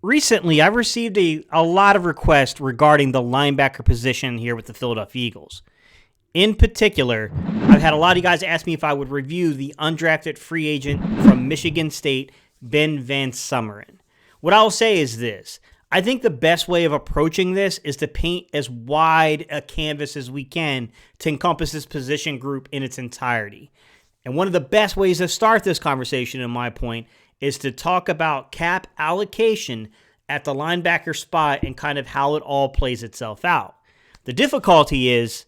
recently I've received a lot of requests regarding the linebacker position here with the Philadelphia Eagles. In particular, I've had a lot of you guys ask me if I would review the undrafted free agent from Michigan State, Ben Vansumeren. What I'll say is this. I think the best way of approaching this is to paint as wide a canvas as we can to encompass this position group in its entirety. And one of the best ways to start this conversation, in my point, is to talk about cap allocation at the linebacker spot and kind of how it all plays itself out. The difficulty is,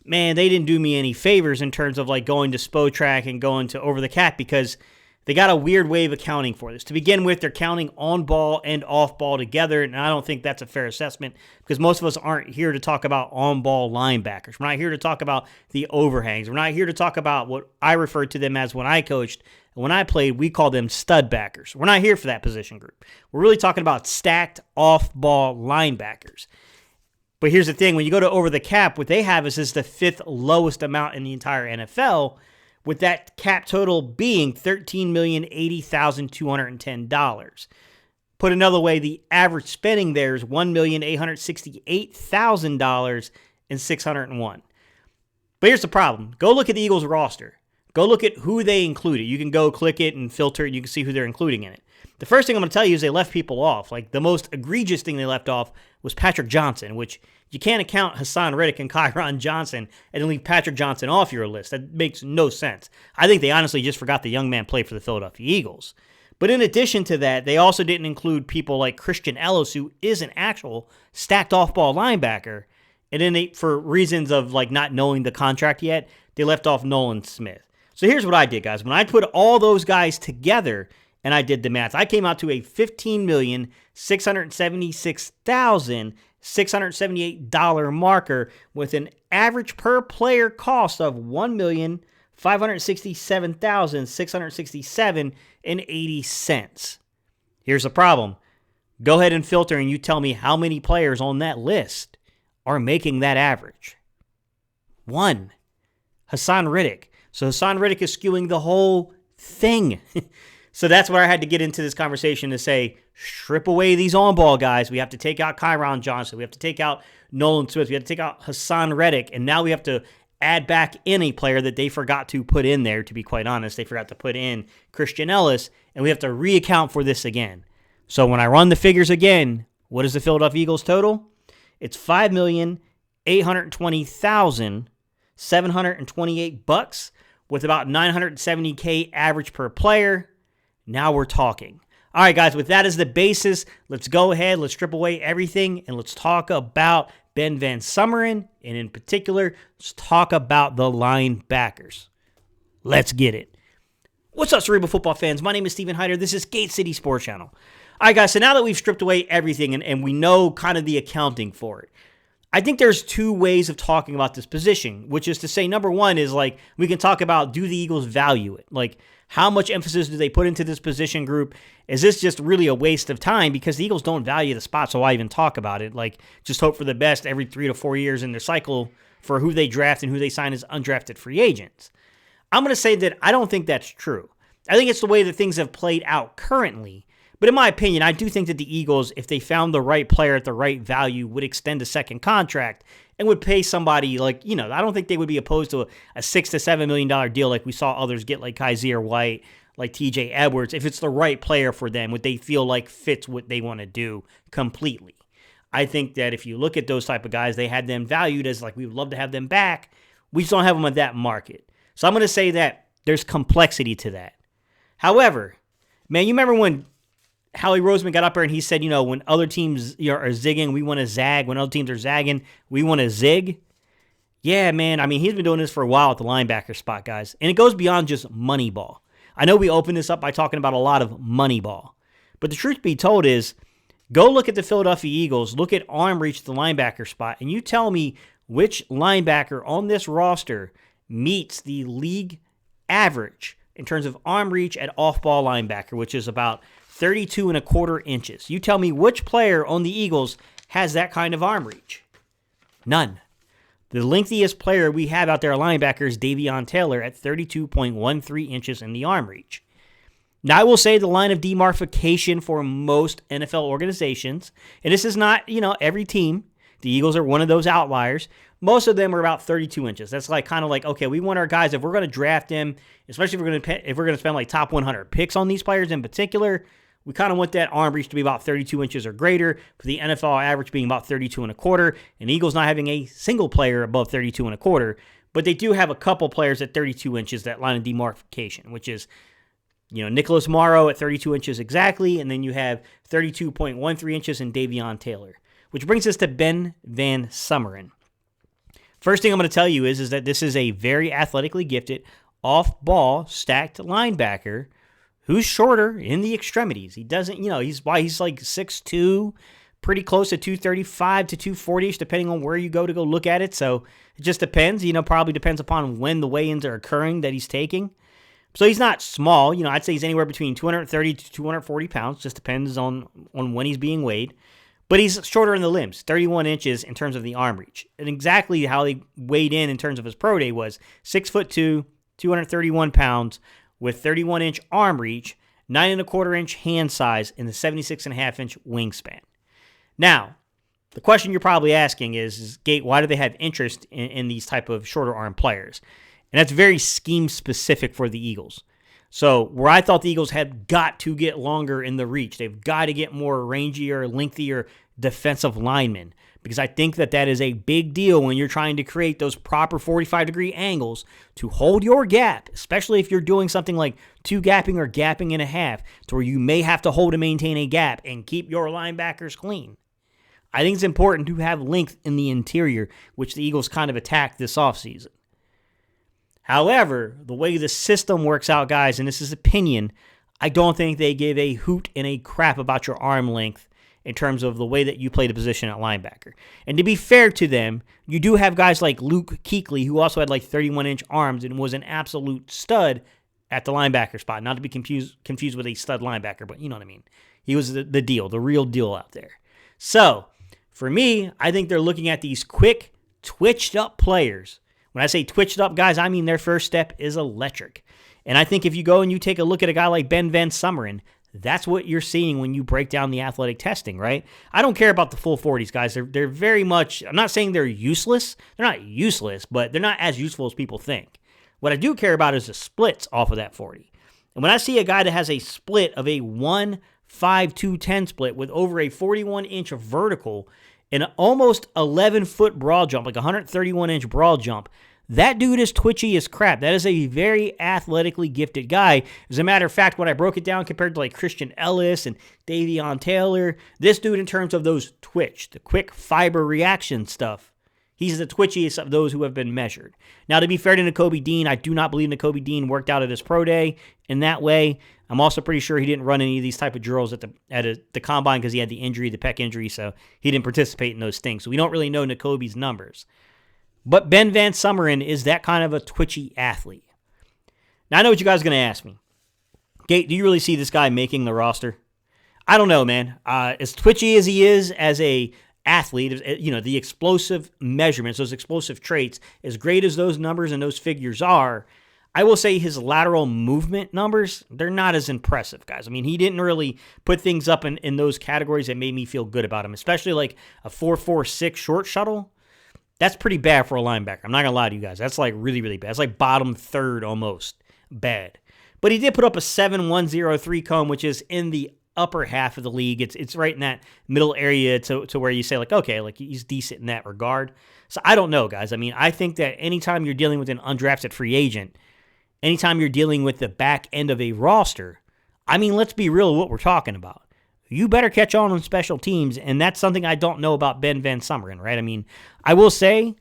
man, they didn't do me any favors in terms of like going to Spotrac and going to over the cap because they got a weird way of accounting for this. To begin with, they're counting on ball and off ball together, and I don't think that's a fair assessment because most of us aren't here to talk about on ball linebackers. We're not here to talk about the overhangs. We're not here to talk about what I referred to them as when I coached. When I played, we called them stud backers. We're not here for that position group. We're really talking about stacked off ball linebackers. But here's the thing. When you go to over the cap, what they have is the fifth lowest amount in the entire NFL, with that cap total being $13,080,210. Put another way, the average spending there is $1,868,000 But here's the problem. Go look at the Eagles roster. Go look at who they included. You can go click it and filter it, and you can see who they're including in it. The first thing I'm going to tell you is they left people off. Like, the most egregious thing they left off was Patrick Johnson, which you can't account Hassan Reddick and Kyron Johnson and then leave Patrick Johnson off your list. That makes no sense. I think they honestly just forgot the young man played for the Philadelphia Eagles. But in addition to that, they also didn't include people like Christian Ellis, who is an actual stacked off-ball linebacker. And then for reasons of like not knowing the contract yet, they left off Nolan Smith. So here's what I did, guys. When I put all those guys together and I did the math, I came out to a $15,676,678 marker with an average per player cost of $1,567,667.80. Here's the problem. Go ahead and filter and you tell me how many players on that list are making that average. 1. Hassan Reddick. So Hassan Reddick is skewing the whole thing. So that's where I had to get into this conversation to say, strip away these on-ball guys. We have to take out Kyron Johnson. We have to take out Nolan Smith. We have to take out Hassan Reddick. And now we have to add back in a player that they forgot to put in there, to be quite honest. They forgot to put in Christian Ellis, and we have to reaccount for this again. So when I run the figures again, what is the Philadelphia Eagles total? It's $5,820,728 with about $970K average per player. Now we're talking. All right, guys, with that as the basis, let's go ahead, let's strip away everything, and let's talk about Ben Vansumeren, and in particular, let's talk about the linebackers. Let's get it. What's up, Cerebral football fans? My name is Steven Hyder. This is Gate City Sports Channel. All right, guys, so now that we've stripped away everything and we know kind of the accounting for it, I think there's two ways of talking about this position, which is to say, number one is like, we can talk about, do the Eagles value it? Like, how much emphasis do they put into this position group? Is this just really a waste of time? Because the Eagles don't value the spot, so why even talk about it? Like, just hope for the best every 3 to 4 years in their cycle for who they draft and who they sign as undrafted free agents. I'm going to say that I don't think that's true. I think it's the way that things have played out currently. But in my opinion, I do think that the Eagles, if they found the right player at the right value, would extend a second contract and would pay somebody like, I don't think they would be opposed to a $6 to $7 million deal like we saw others get, like Kaiser White, like TJ Edwards, if it's the right player for them, what they feel like fits what they want to do completely. I think that if you look at those type of guys, they had them valued as like, we would love to have them back. We just don't have them at that market. So I'm going to say that there's complexity to that. However, man, you remember when Howie Roseman got up there and he said, when other teams are zigging, we want to zag. When other teams are zagging, we want to zig. Yeah, man. I mean, he's been doing this for a while at the linebacker spot, guys. And it goes beyond just money ball. I know we opened this up by talking about a lot of money ball. But the truth be told is, go look at the Philadelphia Eagles, look at arm reach at the linebacker spot, and you tell me which linebacker on this roster meets the league average in terms of arm reach at off-ball linebacker, which is about 32.25 inches. You tell me which player on the Eagles has that kind of arm reach. None. The lengthiest player we have out there at linebacker is Davion Taylor at 32.13 inches in the arm reach. Now, I will say the line of demarcation for most NFL organizations, and this is not, every team. The Eagles are one of those outliers. Most of them are about 32 inches. That's like kind of like, okay, we want our guys, if we're going to draft them, especially if we're going to spend like top 100 picks on these players in particular, we kind of want that arm reach to be about 32 inches or greater, for the NFL average being about 32 and a quarter, and Eagles not having a single player above 32 and a quarter, but they do have a couple players at 32 inches, that line of demarcation, which is, Nicholas Morrow at 32 inches exactly, and then you have 32.13 inches in Davion Taylor, which brings us to Ben Vansumeren. First thing I'm going to tell you is that this is a very athletically gifted, off-ball, stacked linebacker who's shorter in the extremities. He doesn't, he's like 6'2", pretty close to 235 to 240-ish, depending on where you go to go look at it. So it just depends, probably depends upon when the weigh-ins are occurring that he's taking. So he's not small. I'd say he's anywhere between 230 to 240 pounds. Just depends on when he's being weighed. But he's shorter in the limbs, 31 inches in terms of the arm reach. And exactly how he weighed in terms of his pro day was 6'2", 231 pounds, with 31-inch arm reach, 9.25-inch hand size, and the 76.5-inch wingspan. Now, the question you're probably asking is Gate, why do they have interest in these type of shorter arm players? And that's very scheme-specific for the Eagles. So where I thought the Eagles had got to get longer in the reach, they've got to get more rangier, lengthier defensive linemen, because I think that is a big deal when you're trying to create those proper 45-degree angles to hold your gap, especially if you're doing something like two gapping or gapping and a half, to where you may have to hold and maintain a gap and keep your linebackers clean. I think it's important to have length in the interior, which the Eagles kind of attacked this offseason. However, the way the system works out, guys, and this is opinion, I don't think they give a hoot and a crap about your arm length in terms of the way that you play the position at linebacker. And to be fair to them, you do have guys like Luke Kuechly, who also had like 31-inch arms and was an absolute stud at the linebacker spot. Not to be confused with a stud linebacker, but you know what I mean. He was the deal, the real deal out there. So, for me, I think they're looking at these quick, twitched-up players. When I say twitched up, guys, I mean their first step is electric. And I think if you go and you take a look at a guy like Ben Vansumeren, that's what you're seeing when you break down the athletic testing, right? I don't care about the full 40s, guys. They're very much, I'm not saying they're useless. They're not useless, but they're not as useful as people think. What I do care about is the splits off of that 40. And when I see a guy that has a split of a 1-5-2-10 split with over a 41-inch vertical and an almost 11-foot broad jump, like a 131-inch broad jump, that dude is twitchy as crap. That is a very athletically gifted guy. As a matter of fact, when I broke it down compared to like Christian Ellis and Davion Taylor, this dude in terms of those twitch, the quick fiber reaction stuff, he's the twitchiest of those who have been measured. Now, to be fair to Nakobe Dean, I do not believe Nakobe Dean worked out at his pro day in that way. I'm also pretty sure he didn't run any of these type of drills at the combine because he had the injury, the pec injury, so he didn't participate in those things. So we don't really know Nakobe's numbers. But Ben Vansumeren is that kind of a twitchy athlete. Now, I know what you guys are going to ask me. Gate, do you really see this guy making the roster? I don't know, man. As twitchy as he is as a athlete, the explosive measurements, those explosive traits, as great as those numbers and those figures are, I will say his lateral movement numbers, they're not as impressive, guys. I mean, he didn't really put things up in those categories that made me feel good about him, especially like a 4.46 short shuttle. That's pretty bad for a linebacker. I'm not going to lie to you guys. That's like really, really bad. It's like bottom third almost bad. But he did put up a 7.103 cone, which is in the upper half of the league. It's right in that middle area to where you say, like, okay, like he's decent in that regard. So I don't know, guys. I mean, I think that anytime you're dealing with an undrafted free agent, anytime you're dealing with the back end of a roster, I mean, let's be real with what we're talking about. You better catch on special teams, and that's something I don't know about Ben Vansumeren, right? I mean, I will say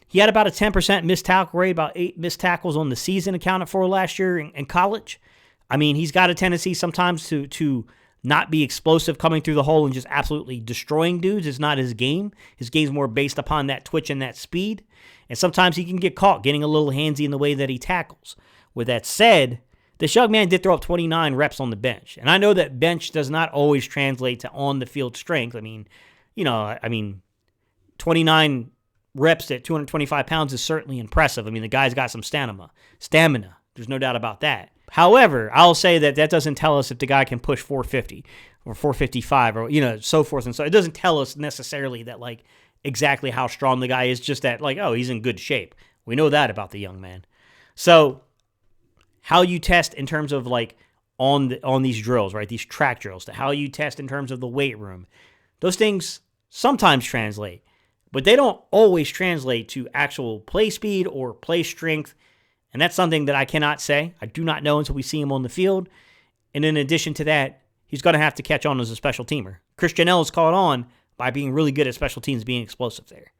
he had about a 10% missed tackle rate, about 8 missed tackles on the season accounted for last year in college. I mean, he's got a tendency sometimes to not be explosive coming through the hole and just absolutely destroying dudes. It's not his game. His game's more based upon that twitch and that speed, and sometimes he can get caught getting a little handsy in the way that he tackles. With that said, this young man did throw up 29 reps on the bench. And I know that bench does not always translate to on-the-field strength. I mean, 29 reps at 225 pounds is certainly impressive. I mean, the guy's got some stamina. There's no doubt about that. However, I'll say that doesn't tell us if the guy can push 450 or 455 or, so forth and so. It doesn't tell us necessarily that, like, exactly how strong the guy is, just that, like, oh, he's in good shape. We know that about the young man. So how you test in terms of, like, on these drills, right, these track drills, to how you test in terms of the weight room, those things sometimes translate, but they don't always translate to actual play speed or play strength. And that's something that I cannot say. I do not know until we see him on the field. And in addition to that, he's going to have to catch on as a special teamer. Christian L is caught on by being really good at special teams, being explosive there.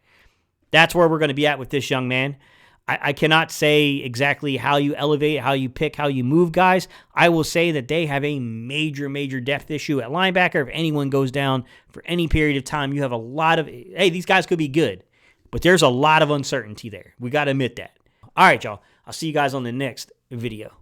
That's where we're going to be at with this young man. I cannot say exactly how you elevate, how you pick, how you move guys. I will say that they have a major, major depth issue at linebacker. If anyone goes down for any period of time, you have a lot of, hey, these guys could be good, but there's a lot of uncertainty there. We got to admit that. All right, y'all. I'll see you guys on the next video.